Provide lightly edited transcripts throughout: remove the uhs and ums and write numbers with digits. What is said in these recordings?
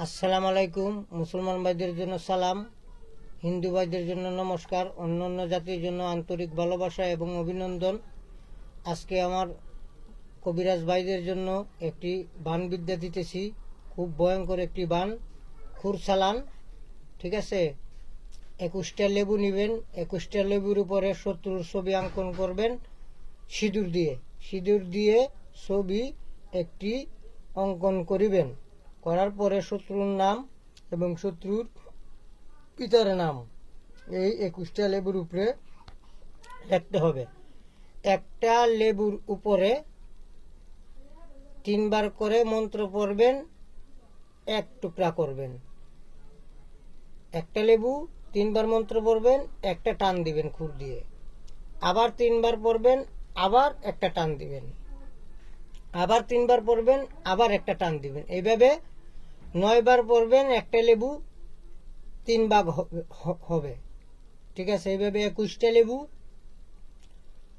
আসসালামু আলাইকুম। মুসলমান ভাইদের জন্য সালাম, হিন্দু ভাইদের জন্য নমস্কার, অন্যান্য জাতির জন্য আন্তরিক ভালোবাসা এবং অভিনন্দন। আজকে আমার কবিরাজ ভাইদের জন্য একটি বান বিদ্যা দিতেছি। খুব ভয়ঙ্কর একটি বান, খুরসালান। ঠিক আছে, 21টা লেবু নেবেন। 21টা লেবুর উপরে শত্রুর ছবি অঙ্কন করবেন সিঁদুর দিয়ে ছবি একটি অঙ্কন করিবেন। করার পরে শত্রুর নাম এবং শত্রুর পিতার নাম এই 21টা লেবুর উপরে লিখতে হবে। একটা লেবুর উপরে 3 বার করে মন্ত্র পড়বেন, 1 টুকরা করবেন। একটা লেবু 3 বার মন্ত্র পড়বেন, একটা টান দিবেন খুর দিয়ে, আবার 3 বার পড়বেন, আবার একটা টান দিবেন, আবার 3 বার পড়বেন, আবার একটা টান দিবেন। এইভাবে 9 বার পড়বেন, একটা লেবু 3 ভাগ হবে। ঠিক আছে, এইভাবে 21টা লেবু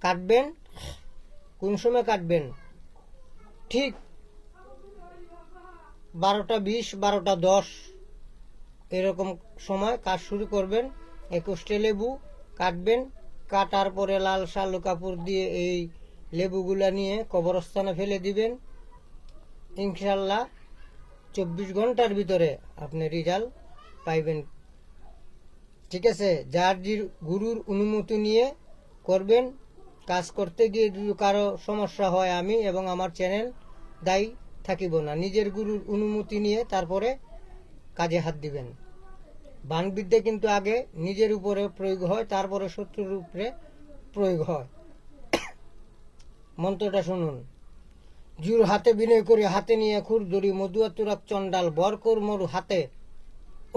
কাটবেন। কোন সময় কাটবেন? ঠিক 12টা 20, 12টা 10 এরকম সময় কাজ শুরু করবেন। 21টা লেবু কাটবেন। কাটার পরে লাল শালু কাপড় দিয়ে এই লেবুগুলা নিয়ে কবরস্থানে ফেলে দিবেন। ইনশাল্লাহ 24 ঘন্টার ভিতরে আপনি রেজাল্ট পাইবেন। ঠিক আছে, যার গুরুর অনুমতি নিয়ে করবেন। কাজ করতে গিয়ে যদি কারো সমস্যা হয়, আমি এবং আমার চ্যানেল দায়ী থাকিব না। নিজের গুরুর অনুমতি নিয়ে তারপরে কাজে হাত দিবেন। বানবিদ্যা কিন্তু আগে নিজের উপরে প্রয়োগ হয়, তারপরে শত্রুর উপরে প্রয়োগ হয়। মন্ত্রটা শুনুন। জুর হাতে বিনয় করে হাতে নিয়ে খুর ধরি মধুয়াতুরাক চন্ডাল বর কর মোর হাতে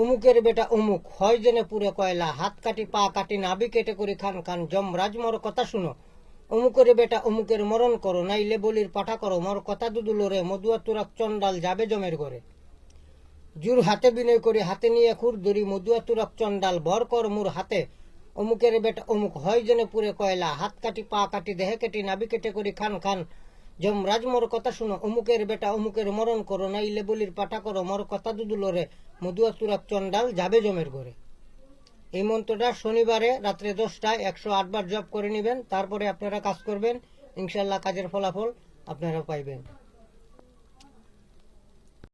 অমুকের বেটা অমুক হয় জেনে পুরে কয়লা হাত কাটি পা কাটি নাবি কেটে করি খান খান জম রাজমর কথা শুনো অমুকের বেটা অমুকের মরণ করো নাইলে বলির পাঠা করো মোর কথা দুদুলো রে মধুয়াতুরাক চন্ডাল যাবে জমের ঘরে। জুর হাতে বিনয় করে হাতে নিয়ে খুর ধরি মধুয়াতুরাক চন্ডাল বর কর মোর হাতে অমুকের বেটা অমুক হয় জেনে পুরে কয়লা হাত কাটি পা কাটি দেহে কেটে নাবি কেটে করি খান খান যমরাজ মোর কথা শুনো অমুকের বেটা অমুকের মরণ করো নাইলে বলির পাঠা করো মোর কথা দুদুলো রে মধুয়াতুরাক চন্ডাল যাবে জমের ঘরে। এই মন্ত্রটা শনিবারে রাত্রে 10টায় 108 বার জপ করে নেবেন। তারপরে আপনারা কাজ করবেন, ইনশাল্লাহ কাজের ফলাফল আপনারা পাইবেন।